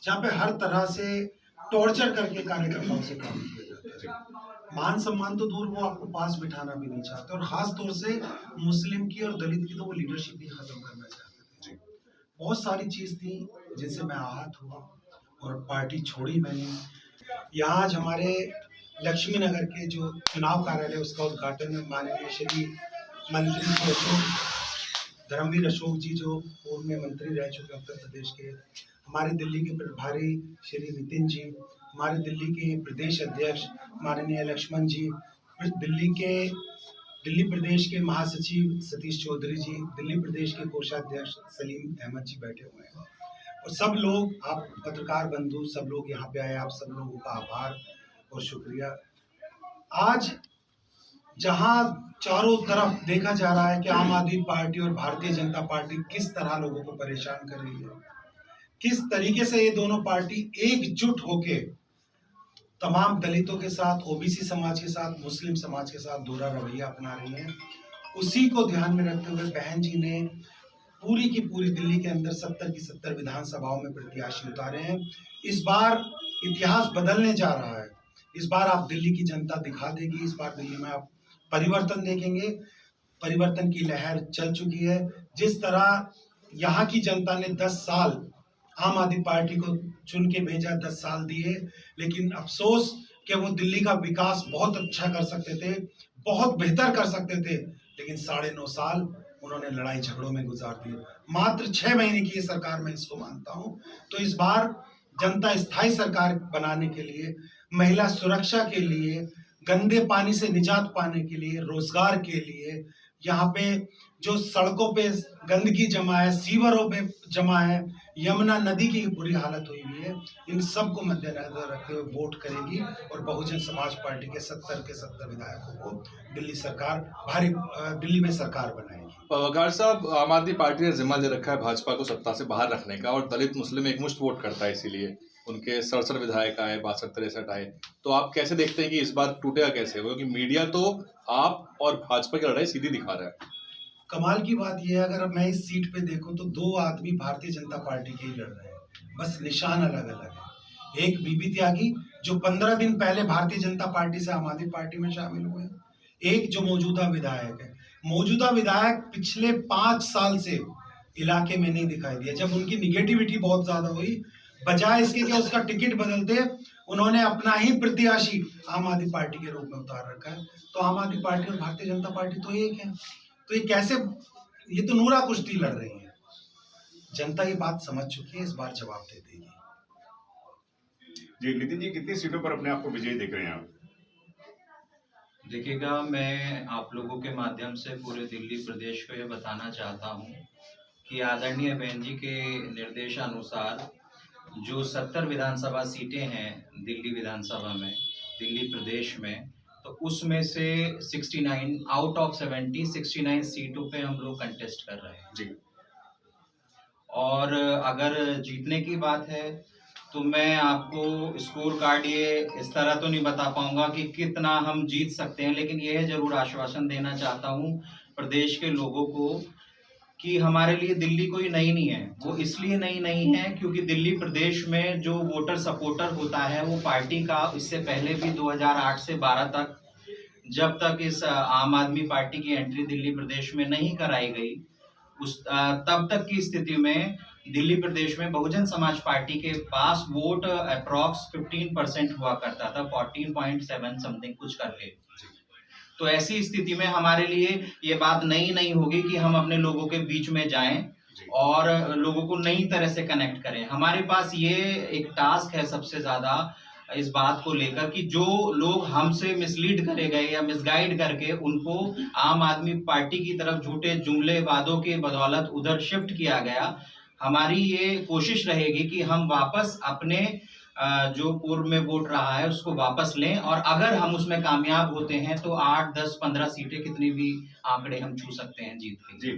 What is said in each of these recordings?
जहाँ पे हर तरह से टॉर्चर करके कार्यकर्ताओं से काम किया जाता है। मान सम्मान तो दूर, वो आपको पास बिठाना भी नहीं चाहते, और खास तौर से मुस्लिम की और दलित की तो वो लीडरशिप ही खत्म करना चाहते थे। बहुत सारी चीज थी जिनसे मैं आहत हुआ और पार्टी छोड़ी मैंने। यहाँ आज हमारे लक्ष्मी नगर के जो चुनाव कार्यालय उसका उद्घाटन में माननीय श्री मंत्री धर्मवीर अशोक जी, जो पूर्व में मंत्री रह चुके उत्तर प्रदेश के, हमारे दिल्ली के प्रभारी श्री नितिन जी, हमारे दिल्ली के प्रदेश अध्यक्ष माननीय लक्ष्मण जी, दिल्ली प्रदेश के महासचिव सतीश चौधरी जी, दिल्ली प्रदेश के कोषाध्यक्ष सलीम अहमद जी बैठे हुए हैं, और सब लोग, आप पत्रकार बंधु सब लोग यहाँ पे आए, आप सब लोगों का आभार और शुक्रिया। आज जहां चारों तरफ देखा जा रहा है कि आम आदमी पार्टी और भारतीय जनता पार्टी किस तरह लोगों को परेशान कर रही है, किस तरीके से ये दोनों पार्टी एकजुट होके तमाम दलितों के साथ, ओबीसी समाज के साथ, मुस्लिम समाज के साथ दोहरा रवैया अपना रही है, उसी को ध्यान में रखते हुए बहन जी ने पूरी की पूरी दिल्ली के अंदर 70 की 70 विधानसभाओं में प्रत्याशी उतारे हैं। इस बार इतिहास बदलने जा रहा है। इस बार आप दिल्ली की जनता दिखा देगी, इस बार दिल्ली में आप परिवर्तन देखेंगे। परिवर्तन की लहर चल चुकी है। जिस तरह यहाँ की जनता ने 10 साल आम आदमी पार्टी को चुन के भेजा, 10 साल दिए, लेकिन अफसोस कि वो दिल्ली का विकास बहुत अच्छा कर सकते थे, बहुत बेहतर कर सकते थे, लेकिन 9.5 साल उन्होंने लड़ाई झगड़ों में गुजार दिए। मात्र 6 महीने की ये सरकार, मैं इसको मानता हूँ। तो इस बार जनता स्थायी सरकार बनाने के लिए, महिला सुरक्षा के लिए, गंदे पानी से निजात पाने के लिए, रोजगार के लिए, यहाँ पे जो सड़कों पे गंदगी जमा है, सीवरों पे जमा है, यमुना नदी की बुरी हालत हुई हुई है, इन सब को मद्देनजर रखते हुए वोट करेगी और बहुजन समाज पार्टी के 70 के 70 विधायकों को दिल्ली में सरकार बनाएगी। वकार साहब, आम आदमी पार्टी ने जिम्मा दे रखा है भाजपा को सत्ता से बाहर रखने का, और दलित मुस्लिम एकमुश्त वोट करता है, इसीलिए उनके 67 विधायक आए, 62-63 आए। तो आप कैसे देखते हैं कि इस बार टूटेगा कैसे? क्योंकि मीडिया तो आप और भाजपा की लड़ाई सीधी दिखा रहा है। कमाल की बात यह है, अगर मैं इस सीट पे देखूं तो 2 आदमी भारतीय जनता पार्टी के ही लड़ रहे हैं, बस निशान अलग अलग है। एक बीबी त्यागी जो 15 दिन पहले भारतीय जनता पार्टी से आम आदमी पार्टी में शामिल हुए, एक जो मौजूदा विधायक है। मौजूदा विधायक पिछले 5 साल से इलाके में नहीं दिखाई दिया। जब उनकी निगेटिविटी बहुत ज्यादा हुई, बजाय इसके कि उसका टिकट बदलते, उन्होंने अपना ही प्रत्याशी आम आदमी पार्टी के रूप में उतार रखा है। तो आम आदमी पार्टी और भारतीय जनता पार्टी तो एक है, तो ये कैसे, ये तो नूरा कुश्ती लड़ रही है। जनता ये बात समझ चुकी है, इस बार जवाब दे देगी। जी नितिन जी, कितनी सीटों पर अपने आप को विजयी देख रहे हैं आप? देखिएगा, मैं आप लोगों के माध्यम से पूरे दिल्ली प्रदेश को ये बताना चाहता हूँ कि आदरणीय बहन जी के निर्देशानुसार जो 70 विधानसभा सीटें हैं दिल्ली विधानसभा में, दिल्ली प्रदेश में, तो उसमें से 69 आउट ऑफ 69 सीटों पे हम लोग कंटेस्ट कर रहे हैं जी। और अगर जीतने की बात है तो मैं आपको स्कोर कार्ड ये इस तरह तो नहीं बता पाऊंगा कि कितना हम जीत सकते हैं, लेकिन यह जरूर आश्वासन देना चाहता हूं प्रदेश के लोगों को कि हमारे लिए दिल्ली कोई नई नहीं है। वो इसलिए नई नहीं है क्योंकि दिल्ली प्रदेश में जो वोटर सपोर्टर होता है वो पार्टी का, इससे पहले भी 2008 से 12 तक, जब तक इस आम आदमी पार्टी की एंट्री दिल्ली प्रदेश में नहीं कराई गई, तब तक की स्थिति में दिल्ली प्रदेश में बहुजन समाज पार्टी के पास वोट अप्रॉक्स 15% हुआ करता था, 14.7 समथिंग कुछ करके। तो ऐसी स्थिति में हमारे लिए ये बात नई नहीं होगी कि हम अपने लोगों के बीच में जाएं और लोगों को नई तरह से कनेक्ट करें। हमारे पास ये एक टास्क है सबसे ज्यादा इस बात को लेकर कि जो लोग हमसे मिसलीड करे गए या मिसगाइड करके उनको आम आदमी पार्टी की तरफ झूठे जुमले वादों के बदौलत उधर शिफ्ट किया गया, हमारी ये कोशिश रहेगी कि हम वापस अपने जो पूर्व में वोट रहा है उसको वापस लें, और अगर हम उसमें कामयाब होते हैं तो 8, 10, 15 सीटें कितनी भी आंकड़े हम छू सकते हैं जीत के। जी,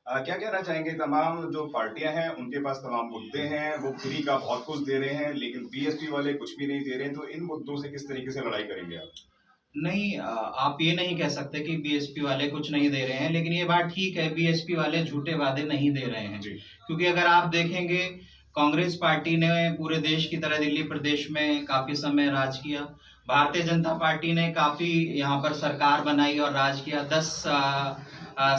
क्या कहना चाहेंगे? तमाम जो पार्टियां हैं उनके पास तमाम मुद्दे हैं, वो फ्री का बहुत कुछ दे रहे हैं, लेकिन बीएसपी वाले कुछ भी नहीं दे रहे हैं। तो इन मुद्दों से किस तरीके से लड़ाई करेंगे आप? नहीं, आप ये नहीं कह सकते कि बीएसपी वाले कुछ नहीं दे रहे हैं, लेकिन ये बात ठीक है, बीएसपी वाले झूठे वादे नहीं दे रहे हैं। क्योंकि अगर आप देखेंगे कांग्रेस पार्टी ने पूरे देश की तरह दिल्ली प्रदेश में काफी समय राज किया। भारतीय जनता पार्टी ने काफी यहाँ पर सरकार बनाई और राज किया। 10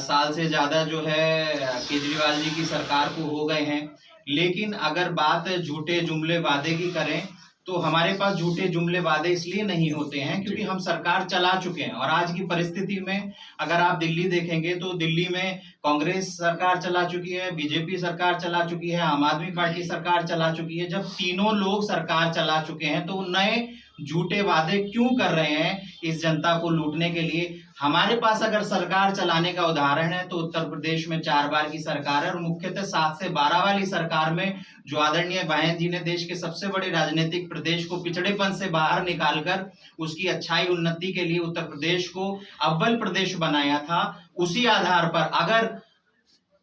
साल से ज्यादा जो है केजरीवाल जी की सरकार को हो गए हैं। लेकिन अगर बात झूठे जुमले वादे की करें तो हमारे पास झूठे जुमले वादे इसलिए नहीं होते हैं क्योंकि हम सरकार चला चुके हैं। और आज की परिस्थिति में अगर आप दिल्ली देखेंगे तो दिल्ली में कांग्रेस सरकार चला चुकी है, बीजेपी सरकार चला चुकी है, आम आदमी पार्टी सरकार चला चुकी है। जब तीनों लोग सरकार चला चुके हैं तो नए झूठे वादे क्यों कर रहे हैं इस जनता को लूटने के लिए? हमारे पास अगर सरकार चलाने का उदाहरण है तो उत्तर प्रदेश में 4 बार की सरकार है और मुख्यतः 7 से 12 वाली सरकार में जो आदरणीय बहन जी ने देश के सबसे बड़े राजनीतिक प्रदेश को पिछड़ेपन से बाहर निकालकर उसकी अच्छाई उन्नति के लिए उत्तर प्रदेश को अव्वल प्रदेश बनाया था। उसी आधार पर अगर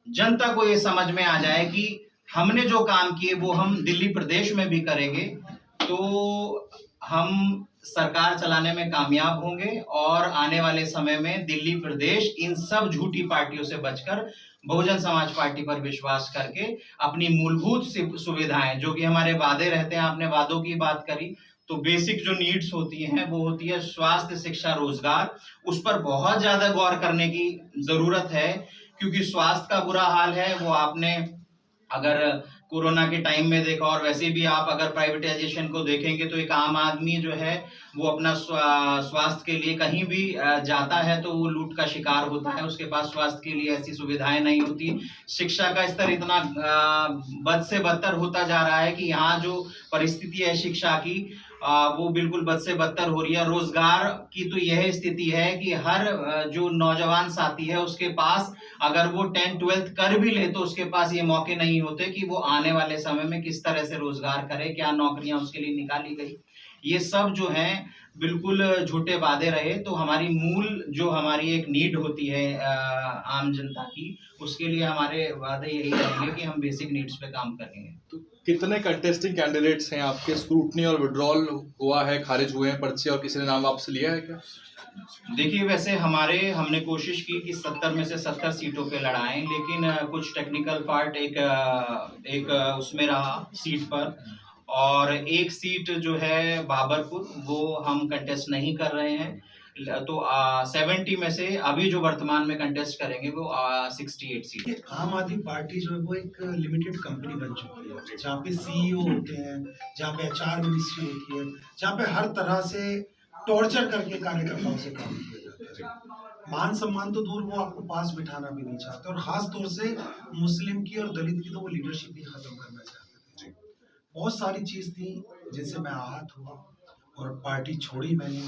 जनता को ये समझ में आ जाए कि हमने जो काम किए वो हम दिल्ली प्रदेश में भी करेंगे तो हम सरकार चलाने में कामयाब होंगे और आने वाले समय में दिल्ली प्रदेश इन सब झूठी पार्टियों से बचकर बहुजन समाज पार्टी पर विश्वास करके अपनी मूलभूत सुविधाएं जो कि हमारे वादे रहते हैं, आपने वादों की बात करी, तो बेसिक जो नीड्स होती हैं वो होती है स्वास्थ्य, शिक्षा, रोजगार। उस पर बहुत ज्यादा गौर करने की जरूरत है क्योंकि स्वास्थ्य का बुरा हाल है। वो आपने अगर कोरोना के टाइम में देखा और वैसे भी आप अगर प्राइवेटाइजेशन को देखेंगे तो एक आम आदमी जो है वो अपना स्वास्थ्य के लिए कहीं भी जाता है तो वो लूट का शिकार होता है। उसके पास स्वास्थ्य के लिए ऐसी सुविधाएं नहीं होती। शिक्षा का स्तर इतना बद से बदतर होता जा रहा है कि यहाँ जो परिस्थिति है शिक्षा की वो बिल्कुल बद से बदतर हो रही है। रोजगार की तो यह स्थिति है कि हर जो नौजवान साथी है उसके पास अगर वो 10th-12th कर भी ले तो उसके पास ये मौके नहीं होते कि वो आने वाले समय में किस तरह से रोजगार करे, क्या नौकरियां उसके लिए निकाली गई। ये सब जो है बिल्कुल झूठे वादे रहे। तो हमारी मूल जो हमारी एक नीड होती है आम जनता की, उसके लिए हमारे वादे यही रहेंगे कि हम बेसिक नीड्स पे काम करेंगे। तो कितने कंटेस्टिंग कैंडिडेट्स हैं आपके? स्क्रूटनी और विड्रॉल हुआ है, खारिज हुए हैं पर्चे और किसी ने नाम वापस लिया है क्या? देखिए वैसे हमने कोशिश की कि 70 में से 70 सीटों पे लड़ाएं, लेकिन कुछ टेक्निकल पार्ट एक उसमें रहा सीट पर, और एक सीट जो है बाबरपुर वो हम कंटेस्ट नहीं कर रहे हैं। तो 70 में से अभी जो वर्तमान में कंटेस्ट करेंगे वो 68 सीट। आम आदमी पार्टी जो है वो एक लिमिटेड कंपनी बन चुकी है जहाँ पे सीईओ होते हैं, जहाँ पे HR मिनिस्ट्री होती है, जहाँ पे हर तरह से टॉर्चर करके कार्यकर्ताओं से काम किया जाता है। मान सम्मान तो दूर, वो आपको पास बिठाना भी नहीं चाहते और खास तौर से मुस्लिम की और दलित की तो वो लीडरशिप ही खत्म करना चाहते थे। बहुत सारी चीज थी जिनसे मैं आहत हुआ और पार्टी छोड़ी मैंने।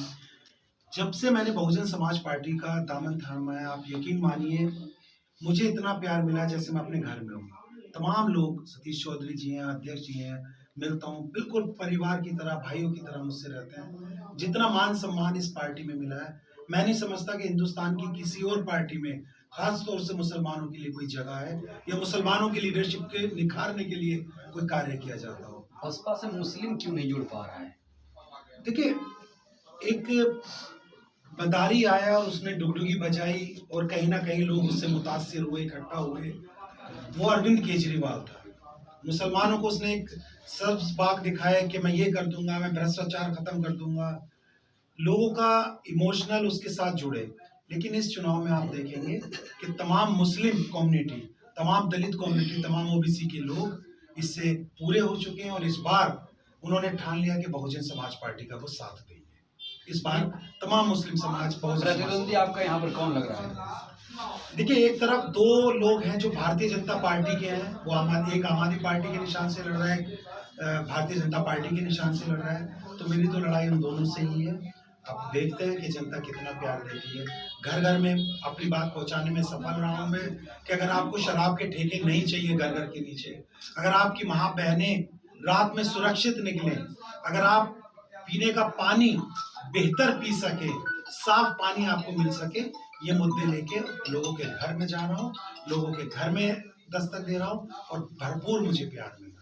जब से मैंने बहुजन समाज पार्टी का दामन थामा है, आप यकीन मानिए मुझे इतना प्यार मिला जैसे मैं अपने घर में हूँ। तमाम लोग, सतीश चौधरी जी हैं, अध्यक्ष जी हैं, मिलता हूँ, बिल्कुल परिवार की तरह, भाइयों की तरह मुझसे रहते हैं। जितना मान सम्मान इस पार्टी में मिला है, मैं नहीं समझता कि हिंदुस्तान की किसी और पार्टी में खास तौर से मुसलमानों के लिए कोई जगह है या मुसलमानों की लीडरशिप के निखारने के लिए कोई कार्य किया जाता हो। बसपा से मुस्लिम क्यों नहीं जुड़ पा रहा है? देखिए, एक बदारी आया और उसने डुगडुगी बजाई और कहीं ना कहीं लोग उससे मुतासिर हुए, इकट्ठा हुए। वो अरविंद केजरीवाल था। मुसलमानों को उसने एक सब्ज बाग दिखाया कि मैं ये कर दूंगा, मैं भ्रष्टाचार खत्म कर दूंगा। लोगों का इमोशनल उसके साथ जुड़े। लेकिन इस चुनाव में आप देखेंगे कि तमाम मुस्लिम कम्युनिटी, तमाम दलित कम्युनिटी, तमाम OBC के लोग इससे पूरे हो चुके हैं और इस बार उन्होंने ठान लिया कि बहुजन समाज पार्टी का वो साथ देंगे। इस बार तमाम मुस्लिम समाज प्रतिद्वंदी आपका यहाँ पर कौन लग रहा है? देखिए, एक तरफ 2 लोग हैं जो भारतीय जनता पार्टी के हैं, वो एक आम आदमी पार्टी के निशान से लड़ रहा है, भारतीय जनता पार्टी के निशान से लड़ रहा है। तो मेरी तो लड़ाई उन दोनों से ही है। अब देखते हैं कि जनता कितना प्यार देती है। घर घर में अपनी बात पहुंचाने में सफल रहा हूं मैं कि अगर आपको शराब के ठेके नहीं चाहिए घर घर के नीचे, अगर आपकी माँ बहनें रात में सुरक्षित निकले, अगर आप पीने का पानी बेहतर पी सके, साफ पानी आपको मिल सके, ये मुद्दे लेके लोगों के घर में जा रहा हूँ, लोगों के घर में दस्तक दे रहा हूँ और भरपूर मुझे प्यार मिल रहा है।